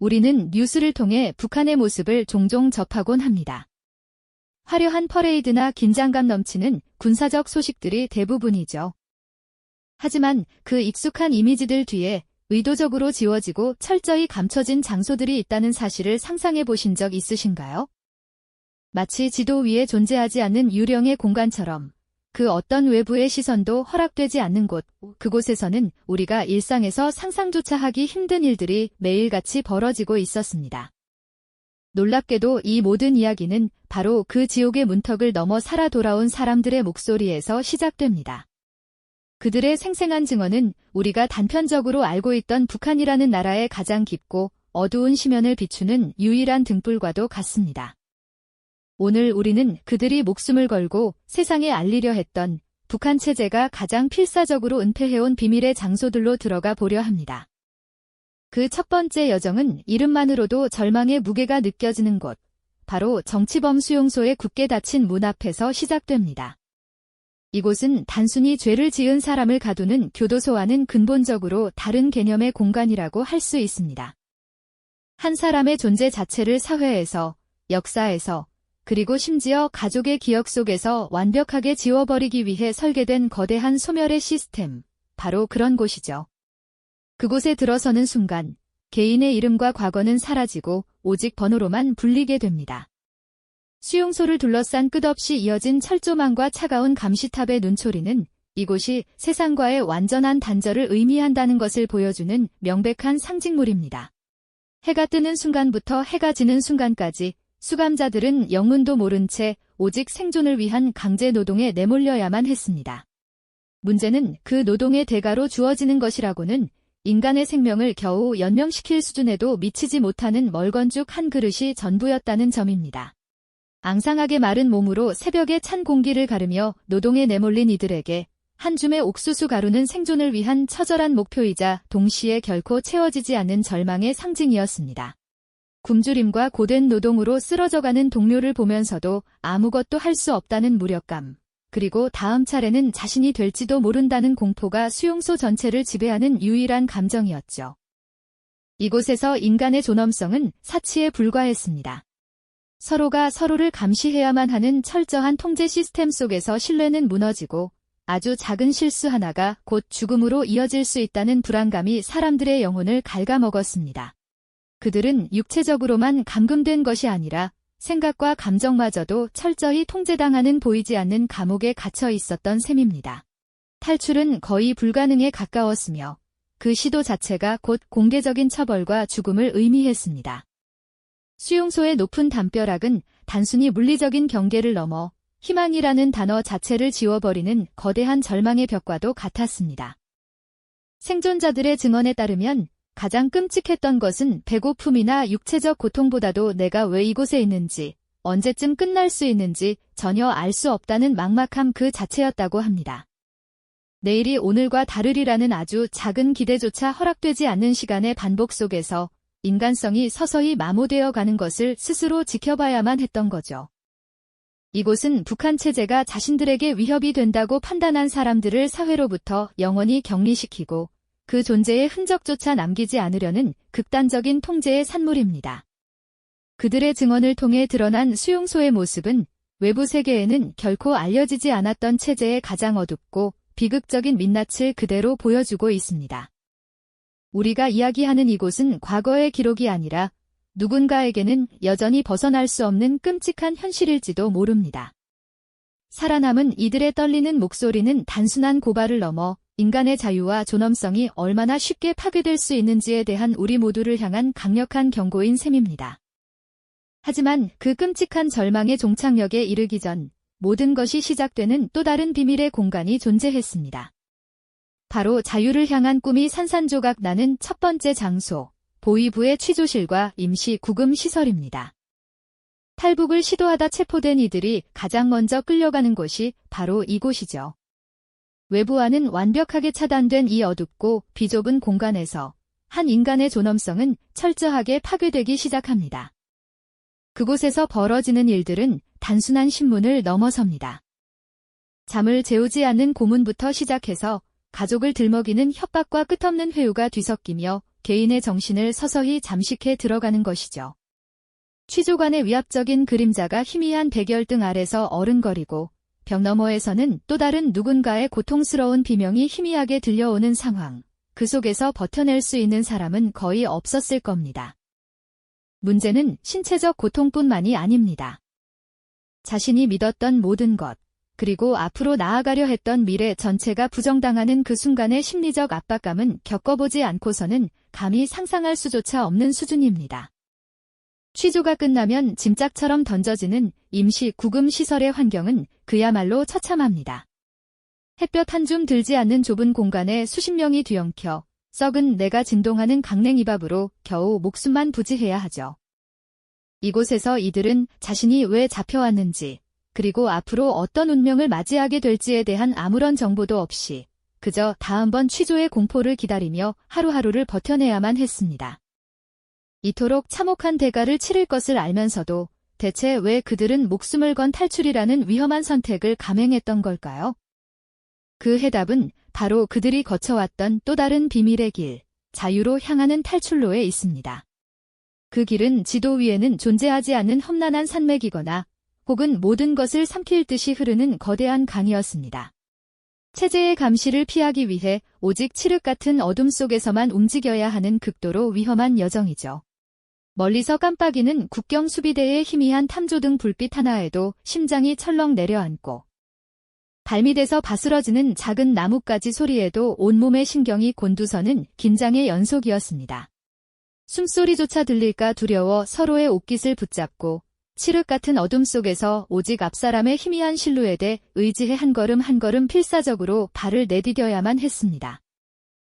우리는 뉴스를 통해 북한의 모습을 종종 접하곤 합니다. 화려한 퍼레이드나 긴장감 넘치는 군사적 소식들이 대부분이죠. 하지만 그 익숙한 이미지들 뒤에 의도적으로 지워지고 철저히 감춰진 장소들이 있다는 사실을 상상해 보신 적 있으신가요? 마치 지도 위에 존재하지 않는 유령의 공간처럼 그 어떤 외부의 시선도 허락되지 않는 곳, 그곳에서는 우리가 일상에서 상상조차 하기 힘든 일들이 매일같이 벌어지고 있었습니다. 놀랍게도 이 모든 이야기는 바로 그 지옥의 문턱을 넘어 살아 돌아온 사람들의 목소리에서 시작됩니다. 그들의 생생한 증언은 우리가 단편적으로 알고 있던 북한이라는 나라의 가장 깊고 어두운 시면을 비추는 유일한 등불과도 같습니다. 오늘 우리는 그들이 목숨을 걸고 세상에 알리려 했던 북한 체제가 가장 필사적으로 은폐해온 비밀의 장소들로 들어가 보려 합니다. 그 첫 번째 여정은 이름만으로도 절망의 무게가 느껴지는 곳, 바로 정치범 수용소의 굳게 닫힌 문 앞에서 시작됩니다. 이곳은 단순히 죄를 지은 사람을 가두는 교도소와는 근본적으로 다른 개념의 공간이라고 할 수 있습니다. 한 사람의 존재 자체를 사회에서, 역사에서, 그리고 심지어 가족의 기억 속에서 완벽하게 지워버리기 위해 설계된 거대한 소멸의 시스템, 바로 그런 곳이죠. 그곳에 들어서는 순간 개인의 이름과 과거는 사라지고 오직 번호로만 불리게 됩니다. 수용소를 둘러싼 끝없이 이어진 철조망과 차가운 감시탑의 눈초리는 이곳이 세상과의 완전한 단절을 의미한다는 것을 보여주는 명백한 상징물입니다. 해가 뜨는 순간부터 해가 지는 순간까지 수감자들은 영문도 모른 채 오직 생존을 위한 강제 노동에 내몰려야만 했습니다. 문제는 그 노동의 대가로 주어지는 것이라고는 인간의 생명을 겨우 연명시킬 수준에도 미치지 못하는 멀건죽 한 그릇이 전부였다는 점입니다. 앙상하게 마른 몸으로 새벽의 찬 공기를 가르며 노동에 내몰린 이들에게 한 줌의 옥수수 가루는 생존을 위한 처절한 목표이자 동시에 결코 채워지지 않는 절망의 상징이었습니다. 굶주림과 고된 노동으로 쓰러져가는 동료를 보면서도 아무것도 할 수 없다는 무력감, 그리고 다음 차례는 자신이 될지도 모른다는 공포가 수용소 전체를 지배하는 유일한 감정이었죠. 이곳에서 인간의 존엄성은 사치에 불과했습니다. 서로가 서로를 감시해야만 하는 철저한 통제 시스템 속에서 신뢰는 무너지고 아주 작은 실수 하나가 곧 죽음으로 이어질 수 있다는 불안감이 사람들의 영혼을 갉아먹었습니다. 그들은 육체적으로만 감금된 것이 아니라 생각과 감정마저도 철저히 통제당하는 보이지 않는 감옥에 갇혀 있었던 셈입니다. 탈출은 거의 불가능에 가까웠으며 그 시도 자체가 곧 공개적인 처벌과 죽음을 의미했습니다. 수용소의 높은 담벼락은 단순히 물리적인 경계를 넘어 희망이라는 단어 자체를 지워버리는 거대한 절망의 벽과도 같았습니다. 생존자들의 증언에 따르면 가장 끔찍했던 것은 배고픔이나 육체적 고통보다도 내가 왜 이곳에 있는지, 언제쯤 끝날 수 있는지 전혀 알 수 없다는 막막함 그 자체였다고 합니다. 내일이 오늘과 다르리라는 아주 작은 기대조차 허락되지 않는 시간의 반복 속에서 인간성이 서서히 마모되어 가는 것을 스스로 지켜봐야만 했던 거죠. 이곳은 북한 체제가 자신들에게 위협이 된다고 판단한 사람들을 사회로부터 영원히 격리시키고 그 존재의 흔적조차 남기지 않으려는 극단적인 통제의 산물입니다. 그들의 증언을 통해 드러난 수용소의 모습은 외부 세계에는 결코 알려지지 않았던 체제의 가장 어둡고 비극적인 민낯을 그대로 보여주고 있습니다. 우리가 이야기하는 이곳은 과거의 기록이 아니라 누군가에게는 여전히 벗어날 수 없는 끔찍한 현실일지도 모릅니다. 살아남은 이들의 떨리는 목소리는 단순한 고발을 넘어 인간의 자유와 존엄성이 얼마나 쉽게 파괴될 수 있는지에 대한 우리 모두를 향한 강력한 경고인 셈입니다. 하지만 그 끔찍한 절망의 종착역에 이르기 전 모든 것이 시작되는 또 다른 비밀의 공간이 존재했습니다. 바로 자유를 향한 꿈이 산산조각 나는 첫 번째 장소, 보위부의 취조실과 임시 구금 시설입니다. 탈북을 시도하다 체포된 이들이 가장 먼저 끌려가는 곳이 바로 이곳이죠. 외부와는 완벽하게 차단된 이 어둡고 비좁은 공간에서 한 인간의 존엄성은 철저하게 파괴되기 시작합니다. 그곳에서 벌어지는 일들은 단순한 신문을 넘어섭니다. 잠을 재우지 않는 고문부터 시작해서 가족을 들먹이는 협박과 끝없는 회유가 뒤섞이며 개인의 정신을 서서히 잠식해 들어가는 것이죠. 취조관의 위압적인 그림자가 희미한 백열등 아래서 어른거리고 벽 너머에서는 또 다른 누군가의 고통스러운 비명이 희미하게 들려오는 상황. 그 속에서 버텨낼 수 있는 사람은 거의 없었을 겁니다. 문제는 신체적 고통뿐만이 아닙니다. 자신이 믿었던 모든 것, 그리고 앞으로 나아가려 했던 미래 전체가 부정당하는 그 순간의 심리적 압박감은 겪어보지 않고서는 감히 상상할 수조차 없는 수준입니다. 취조가 끝나면 짐짝처럼 던져지는 임시 구금 시설의 환경은 그야말로 처참합니다. 햇볕 한 줌 들지 않는 좁은 공간에 수십 명이 뒤엉켜 썩은 내가 진동하는 강냉이밥으로 겨우 목숨만 부지해야 하죠. 이곳에서 이들은 자신이 왜 잡혀왔는지, 그리고 앞으로 어떤 운명을 맞이하게 될지에 대한 아무런 정보도 없이 그저 다음번 취조의 공포를 기다리며 하루하루를 버텨내야만 했습니다. 이토록 참혹한 대가를 치를 것을 알면서도 대체 왜 그들은 목숨을 건 탈출이라는 위험한 선택을 감행했던 걸까요? 그 해답은 바로 그들이 거쳐왔던 또 다른 비밀의 길, 자유로 향하는 탈출로에 있습니다. 그 길은 지도 위에는 존재하지 않는 험난한 산맥이거나 혹은 모든 것을 삼킬 듯이 흐르는 거대한 강이었습니다. 체제의 감시를 피하기 위해 오직 칠흑 같은 어둠 속에서만 움직여야 하는 극도로 위험한 여정이죠. 멀리서 깜빡이는 국경 수비대의 희미한 탐조등 불빛 하나에도 심장이 철렁 내려앉고 발밑에서 바스러지는 작은 나뭇가지 소리에도 온몸의 신경이 곤두서는 긴장의 연속이었습니다. 숨소리조차 들릴까 두려워 서로의 옷깃을 붙잡고 칠흑 같은 어둠 속에서 오직 앞사람의 희미한 실루엣에 의지해 한 걸음 한 걸음 필사적으로 발을 내디뎌야만 했습니다.